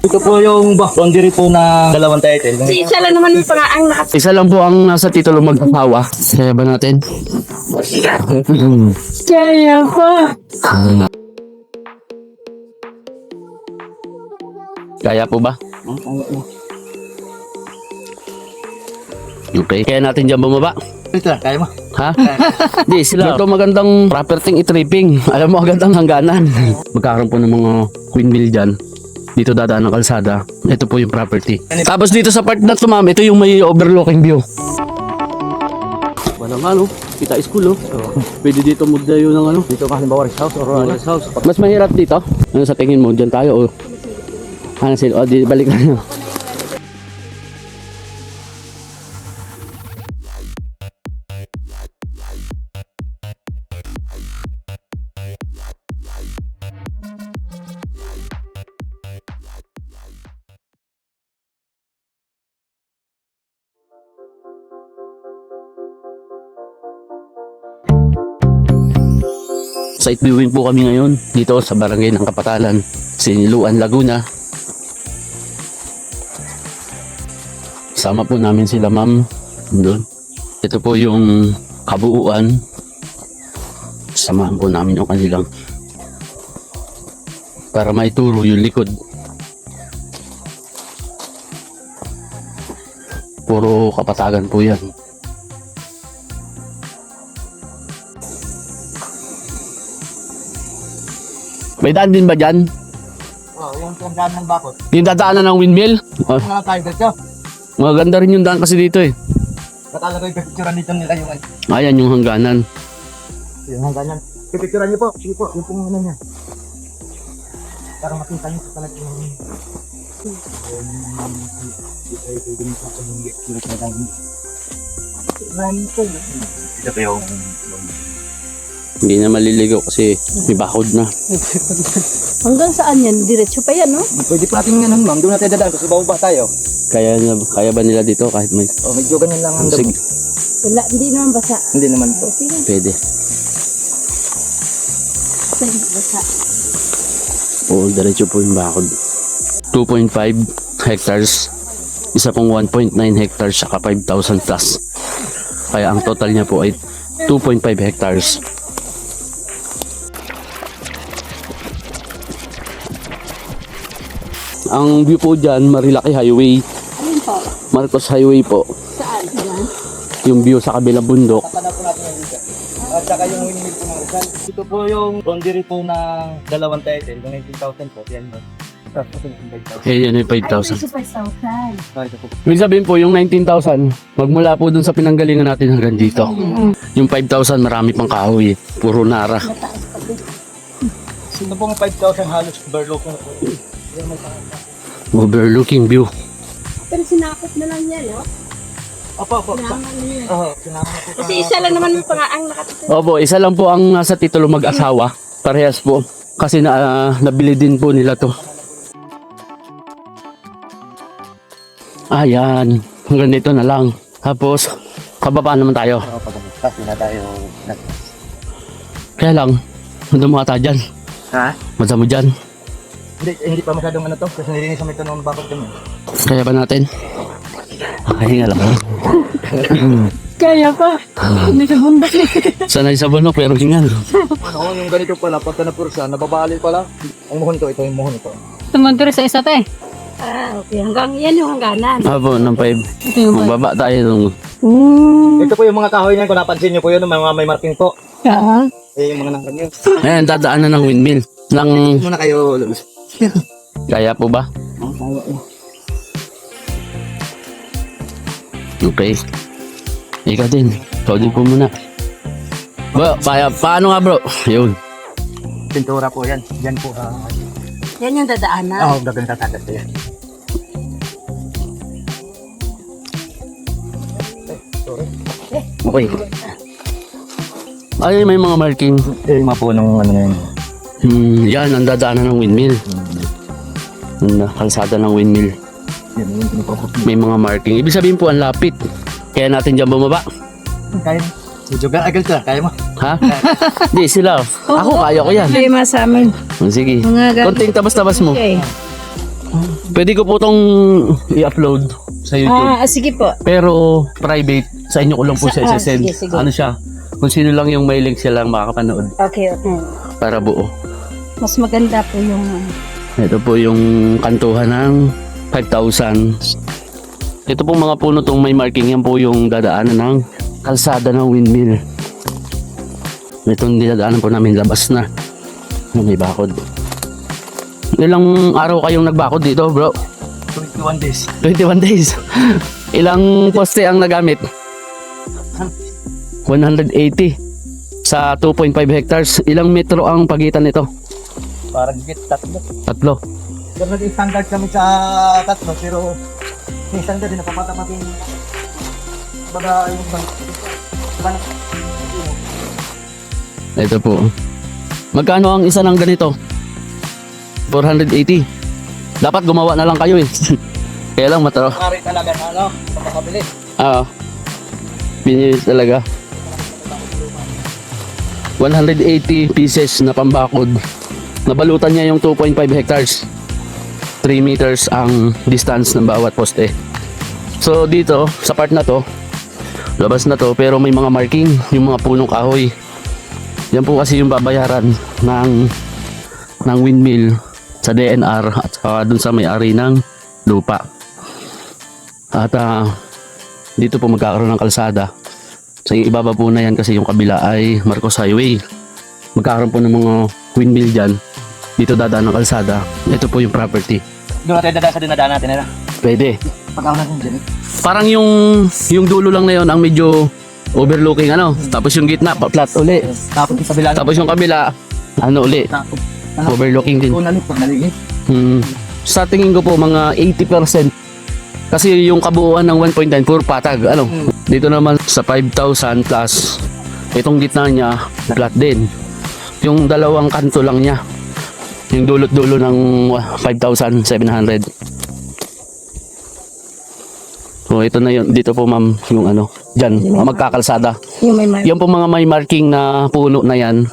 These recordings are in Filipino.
Ito po yung boundary po na dalawang title. Isa lang naman yung ang Isa lang po ang nasa titulo mag-asawa. Kaya ba natin? Kaya pa. Kaya po ba? Okay. Kaya natin dyan bumaba. Ito, kaya mo. Ha? Di, sila. Ito magandang property i-tripping. Alam mo, magandang hangganan. Magkakaroon po ng mga windmill dyan. Dito dadaan ng kalsada. Ito po yung property. Tapos dito sa part na to, ma'am, ito yung may overlooking view. Walang ano, kita school, oh. Pwede dito magdayo ng ano. Dito ka halimbawa rest house or Rest house. Mas mahirap dito. Ano sa tingin mo? Diyan tayo, oh. Ano sila? Oh, di, balik na. Site viewing po kami ngayon dito sa barangay ng Kapatalan, Siniluan, Laguna. Sama po namin sila ma'am doon. Ito po yung kabuuan. Samahan po namin yung kanilang para maituro yung likod. Puro kapatagan po yan. May daan din ba dyan? oh, yung tandaan ng bakot. Yung dadaanan ng windmill? Oh, Ano lang tayo dito? maganda rin yung daan kasi dito eh. Katala ko yung pipicturan dito nila yung Ayan yung hangganan. yung ganyan. Pipicturan niyo po. Sige po, yung pong ano niya. Para makita niyo sa talaga yung ito pa yung Hindi na maliligaw kasi may bakod na. Hanggang saan yan? Diretso pa yan, no? pwede pa natin ganun ma'am. Doon natin dadaan kasi bababa tayo. Kaya ba nila dito kahit may Oh, medyo ganyan lang ang sige, damo. Wala, hindi naman basa. Hindi naman po. Okay lang. pwede. Basa. Oo, diretso po yung bakod. 2.5 hectares. Isa pong 1.9 hectares saka 5,000 plus. Kaya ang total niya po ay 2.5 hectares. Ang view po dyan, Marilaki Highway, Alin po? Marcos Highway po. Saan? Yan? Yung view sa kabilang bundok. Tatanap po natin yung dito. At saka yung windmill po ng Rizal. Ito po yung boundary po ng dalawang title. Yung 19,000 po. Yan yun. Tapos yung 5,000. Eh, yan yung Ay, 5,000. peso 5,000. Ito po. Ibig sabihin po, yung 19,000, magmula po dun sa pinanggalingan natin hanggang dito. Yung 5,000, marami pang kahoy. Puro nara. Mataas pa din. Ito pong 5,000 halos overlook na po. Yan may pangalan. Overlooking view. Pero sinakop na lang yan, no? Opo. Sinama na yan. Oo, sinama na po. Kasi isa lang naman yung ang nakatutulog. Opo, isa lang po ang nasa titulo mag-asawa. Parehas po. Kasi nabili din po nila to. Ayan. Hanggang dito na lang. Tapos, kababa naman tayo. Oo, pag-stop na tayo. Kaya lang, madamo ata dyan. Ha? Madamo dyan. Hindi pa masyadong ano to. Kasi nilinis sa may tanong bakit kami. Kaya ba natin? Pahinga lang. Kaya pa. Hindi sa bundok eh. Sanay sa bunok pero hingal. Ano, yung ganito pala, pagka napursa, nababali pala. Ang muhon to, ito yung muhon ito. Tumanturo sa isa te. Ah, okay. Hanggang yan yung hangganan. Apo, ng 5. Ito yung Magbaba tayo nung Ito po yung mga kahoy niyan, kung napansin niyo po yun, mga may marking po. Ah. Eh, yung mga nangkan yun. ayan, dadaanan ng windmill. Muna kayo, Lulus. Kaya po ba? Okay. Ikaw din. Ikaw din po muna. Bro, paano nga bro? Yun. Pintura po yan. Yan po. Yan yung dadaanan. Oo, gagawin tatagas ko yan. Sorry. Okay. Ay, may mga marking. Eh, yung mga punong ano na yun. Yan, ang dadaanan ng windmill. Ang kalsada ng windmill. Yan, yung pinapakot. May mga marking. Ibig sabihin po, ang lapit. Kaya natin dyan bumaba. Kaya mo. Medyo agad ka, kaya mo. Ha? Hindi, sila. Ako, kaya ko yan. Hindi sa amin. Sige. Mga Konting tabas-tabas mo. Okay. Pwede ko po tong i-upload sa YouTube. Sige po. Pero private, sa inyo ko lang po siya isasend. Sige, sige. Ano siya? Kung sino lang yung may link siya lang makakapanood Okay, okay. para buo. Mas maganda po yung... Ito po yung kantuhan ng 5,000. Ito po mga puno tong may marking. Yan po yung dadaanan ng kalsada ng windmill. Itong dinadaanan po namin labas na. May bakod. Ilang araw kayong nagbakod dito, bro? 21 days. 21 days. Ilang poste ang nagamit? 180 sa 2.5 hectares. Ilang metro ang pagitan nito? Parang git tatlo. Tatlo. Pero nag-standard kami sa tatlo, pero yung standard din napapatamatin baga yung bang Ito po. Magkano ang isa ng ganito? 480. Dapat gumawa na lang kayo eh. Kaya lang mataro. kari talaga na ano, makakabili. Pinili talaga. 180 pieces na pambakod. Nabalutan niya yung 2.5 hectares. 3 meters ang distance ng bawat poste. So dito, sa part na to, labas na to, pero may mga marking, yung mga punong kahoy. Yan po kasi yung babayaran ng windmill sa DNR at saka dun sa may-ari ng lupa. At dito po magkakaroon ng kalsada. Sa ibaba po na yan kasi yung kabila ay Marcos Highway. Magkakaroon po ng mga windmill dyan. Dito dadaan ng kalsada. Ito po yung property. Doon natin dadaan sa dinadaan natin, ano? Pwede. Pag-aw natin dyan. Parang yung dulo lang na yon ang medyo overlooking ano. Tapos yung gitna flat uli. Tapos yung kabila. Tapos yung kabila ano uli. Overlooking din. Kung nalit, pag naligid. Sa tingin ko po mga 80%. Kasi yung kabuuan ng 1.9 puro patag. Ano? Dito naman sa 5,000 plus itong gitna niya flat din. Yung dalawang kanto lang niya. Yung dulot-dulo ng 5,700. So ito na yun. Dito po ma'am yung ano. Dyan. Magkakalsada. Yung may Yan po mga may marking na puno na yan.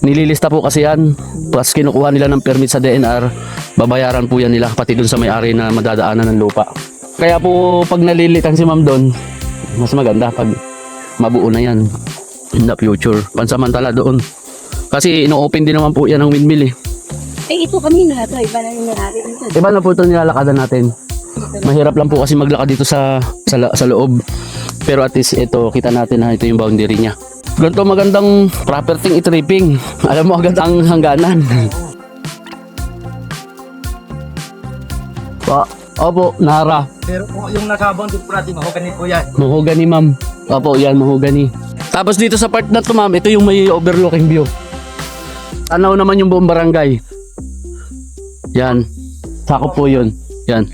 Nililista po kasi yan. Plus kinukuha nila ng permit sa DNR. Babayaran po yan nila. Pati dun sa may-ari na madadaanan ng lupa. Kaya po pag nalilitan si ma'am doon, mas maganda pag mabuo na yan in the future. Pansamantala doon. Kasi ino-open din naman po yan ng windmill eh. ito kanina. Ito, iba na yung nangyari. Iba na po ito nilalakadan natin. Mahirap lang po kasi maglakad dito sa loob. Pero at least ito, kita natin na ito yung boundary niya. Ganito magandang property i-tripping. Alam mo agad ang hangganan. Opo, Nara. Pero kung yung nasa boundary po natin, mahogany po yan. Mahogany ma'am. Opo, yan mahogany. Tapos dito sa part na to ma'am, ito yung may overlooking view. Tanaw naman yung buong barangay. Yan. Sakop po yun. Yan.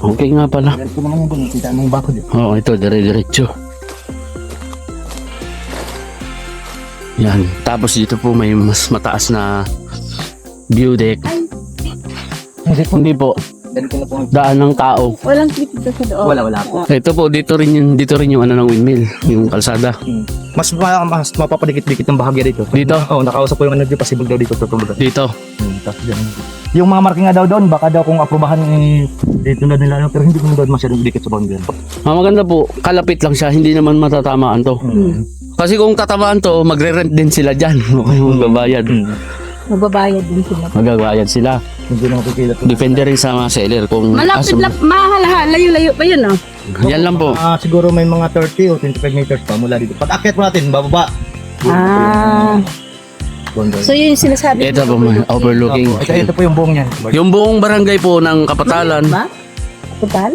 Okay nga pala. Ganito naman yung bunyi, kita mo yung bakod yun. Oo, ito, dire-diretso. Yan. Tapos dito po may mas mataas na view deck. Hindi po. Ganito na po. Daan ng tao. Walang clip dito sa loob. Wala po. Ito po, dito rin yung ano ng windmill. Yung kalsada. Mas mapapadikit-dikit ng bahagya dito. Dito? Oo, nakausap ko yung ano dito, possible daw dito tutulog. Dito. Tapos dyan. Yung mga marking nga daw doon, baka daw kung aprobahan dito na nila, pero hindi ko daw masyadong dikit sa boundary. Maganda po, kalapit lang siya, hindi naman matatamaan to. Kasi kung tatamaan to, magre-rent din sila dyan. Okay, magbabayad. Magbabayad din sila. Magbabayad sila. Hindi na mapipilat. Depende rin sa mga seller kung Malapit lang, mahal ha. Layo-layo pa yun oh. Yan lang po. Siguro may mga 30 o 25 meters pa mula dito. Pag akyat mo natin, bababa. Boundary. So yun yung sinasabi. Ito po, may overlooking. Ito po yung buong yan. Yung buong barangay po ng Kapatalan. Ba? Total?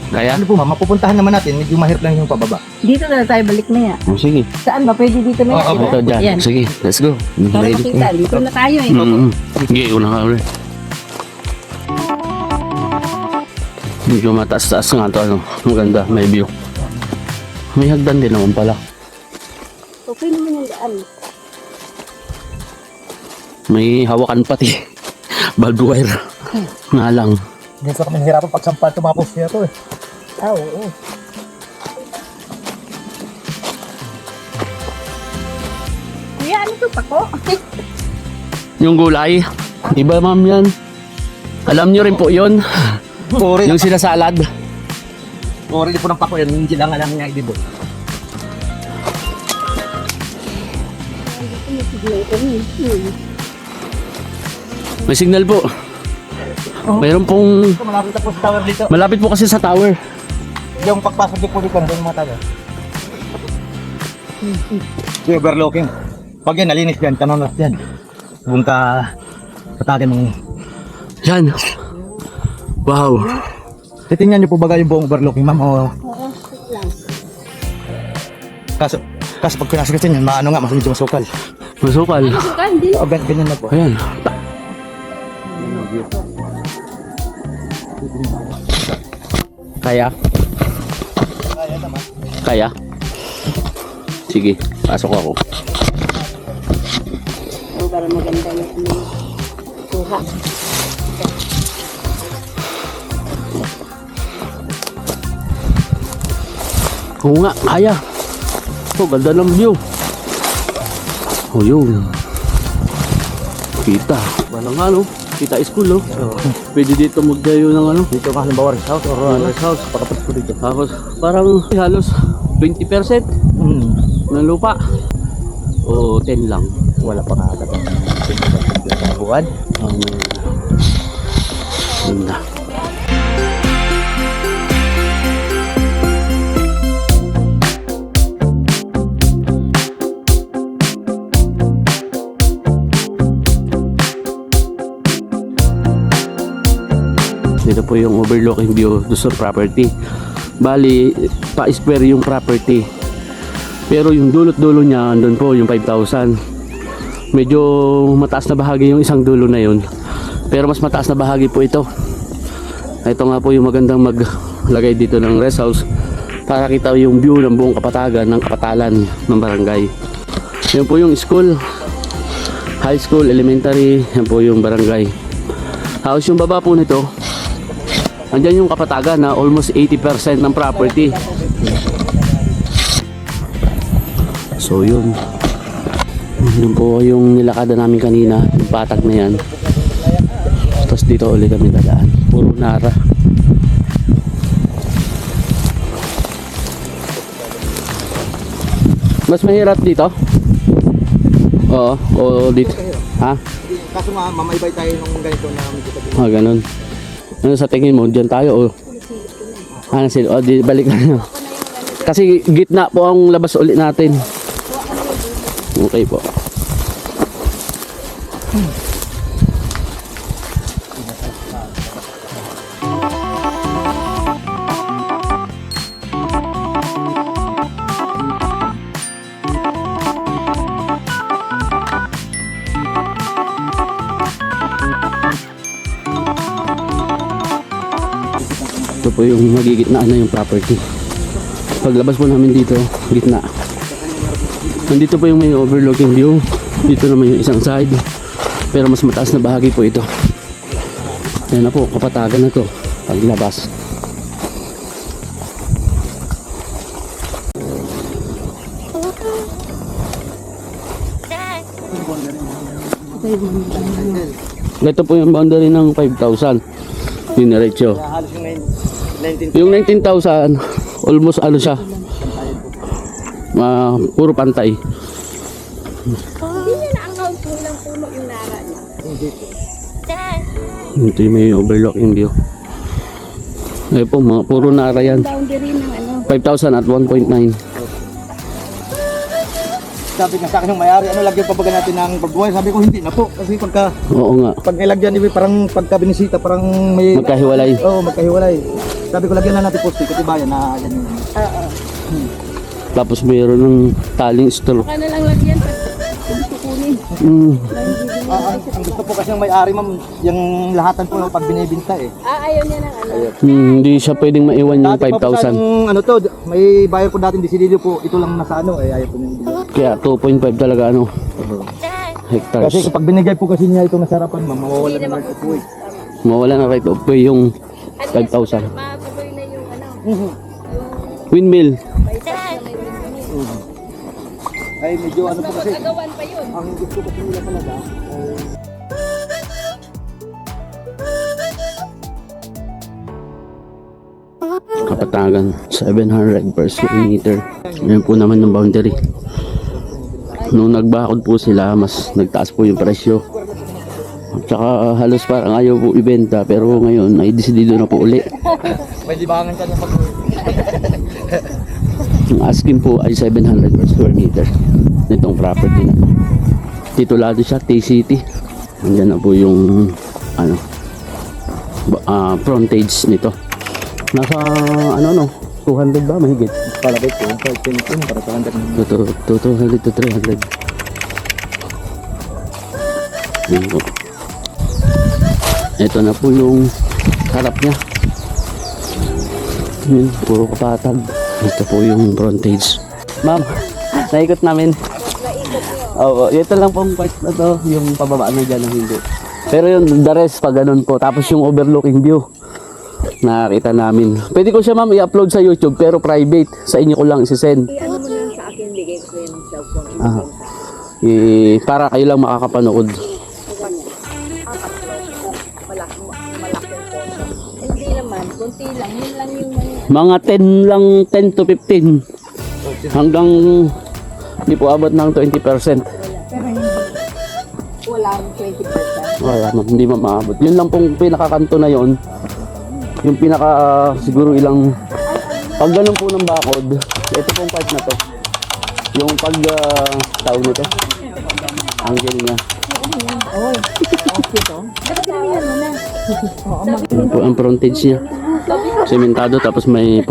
Kaya? Ano po ma'am, mapupuntahan naman natin, medyo mahirap lang yung pababa. Dito na tayo balik na yan. Oh, sige. Saan ba? Pwede dito na yan. Oo, Ito dyan. Yan. Sige, let's go. Para makita. Dito na tayo eh. Sige, una ka ulit. Medyo mataas-taas nga ito. Ano. Maganda, may view. May hagdan din naman pala. Okay naman yung daan. May hawakan pati. Barbed wire. Nga lang. Hindi ko kami nahirapan pag sampal tumapos niya to eh. Oo. Kuya, ano to pako? Yung gulay. Iba ma'am yan. Alam nyo rin po yun, Puri. yung sinasalad. Puri di po ng pako yan. Hindi lang alam nga dito. May signal po. Mayroon pong, Malapit na po sa tower dito. malapit po kasi sa tower. Yung pagpasok din po dito, nandun yung mga taga. Yung overlooking. Pag yan, nalinis yan, kanonas yan. Huwag ka patagan ng... Yan. Wow. Titingnan niyo po baga yung buong overlooking, ma'am, o... Kaso pag pinasok kasi yan, maano nga, mas medyo masukal. Masukal. Sukan, hindi. O, ganyan na po. Ayan. Kaya? Kaya naman. Kaya? Sige, pasok ako. Oh, para maganda yung kuha. Oo nga, kaya. Oh, ganda ng view. Oh, yun. Kita. Walang ano. Kita school, oh. Pwede dito magdayo ng ano. Dito ka halimbawa rest house or rest house, pagkapat ko dito. Tapos, parang halos 20% ng lupa. O 10 lang. Wala pa nga agad. Buwan. Ganda. Dito po yung overlooking view doon sa property. Bali, pa-square yung property. Pero yung dulot-dulo niya, andun po yung 5,000. Medyo mataas na bahagi yung isang dulo na yun. Pero mas mataas na bahagi po ito. Ito nga po yung magandang maglagay dito ng rest house para kita yung view ng buong kapatagan ng kapatalan ng barangay. Yan po yung school, high school, elementary. Yan po yung barangay. Tapos yung baba po nito, andyan yung kapatagan na almost 80% ng property. So yun. Yun po yung nilakada namin kanina, yung patag na yan. Tapos dito ulit kami dadaan. Puro nara. Mas mahirap dito? Oo, o dito. Ha? Kaso nga, mamaybay tayo nung ganito na medyo tabi. Ah, ganun. Ano sa tingin mo? Diyan tayo o? Ano sila? O, di, balik na. Kasi gitna po ang labas ulit natin. Okay po. Ito po yung magigitnaan na yung property. Paglabas po namin dito, gitna. Nandito po yung may overlooking view. Dito naman yung isang side. Pero mas mataas na bahagi po ito. Ayan na po, kapatagan na to. Paglabas. Ito po yung boundary ng 5,000. Yung diretso. Halos yung 19. Yung 19,000, almost ano siya, puro pantay. Hindi niya na-account kung ilang puno yung nara niya. Ito yung may overlooking view. Ayun po, mga puro nara yan. Boundary ng ano. 5,000 at 1.9. Sabi nga sa akin yung may-ari, ano lagyan pa baga natin ng pagbuhay? Sabi ko hindi na po. Kasi Oo nga, pag nilagyan, parang pagka binisita, parang may... magkahiwalay. Oo, magkahiwalay. Sabi ko lagyan na natin poste, katibayan na ganyan. Oo. Tapos mayroon ng taling store. Baka na lang lagyan pag gusto kunin. Ang gusto po kasi ng may-ari, ma'am, yung lahatan po pag binibinta eh. Ayaw niya ng ano. Hindi siya pwedeng maiwan yung Dati pa po sa 5,000. yung, ano to, may bayar po dating disililyo po, ito lang nasa ano, eh ayaw po nyo. Kaya 2.5 talaga ano, Kasi hectares. kapag binigay po kasi niya itong nasarapan, ma'am, mawawala ng right of way. Mawala na right of way yung 5,000. Mabuboy na yung ano. Windmill. Ay, medyo ano po kasi, Agawan pa yun. ang gusto kasi nila talaga, Kapatagan, 700 per square meter. Ayan po naman yung boundary. Nung nagbakod po sila, mas nagtaas po yung presyo. At saka halos parang ayaw po ibenta, pero ngayon ay desidido na po uli. May libangan ka na pag Ang asking po ay 700 per square meter nitong property na to. Titulado siya T-City. Andiyan na po yung frontage nito. Nasa 200 ba mahigit? palabit ko, 510 para sa 100 200 to 300. Yun po. Ito na po yung harap niya. Yun, puro kapatag. Ito po yung frontage. Ma'am, naikot namin. Oo, ito lang pong part na to, yung pababa na dyan ng hindi. Pero yung the rest pa ganun po. Tapos yung overlooking view, nakakita namin. Pwede ko siya ma'am i-upload sa YouTube pero private. Sa inyo ko lang isi-send. Ano mo lang sa akin, bigay ko yung cellphone. Ah. Para kayo lang makakapanood. Malaki po. Hindi naman, kunti lang. Yun lang yung Mga 10 lang, 10 to 15. Hanggang hindi po abot ng 20%. wala ang 20%. Wala, hindi maabot. Yun lang pong pinakakanto na yon. Yung pinaka siguro ilang pag ganun po ng bakod, ito pong part na to. Yung pag tawag nito. Angle niya. Yun po ang frontage niya. Sementado tapos may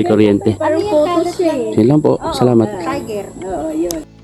kuryente. Parang photos eh. Yun lang po. Salamat. Tiger. Oo, yun.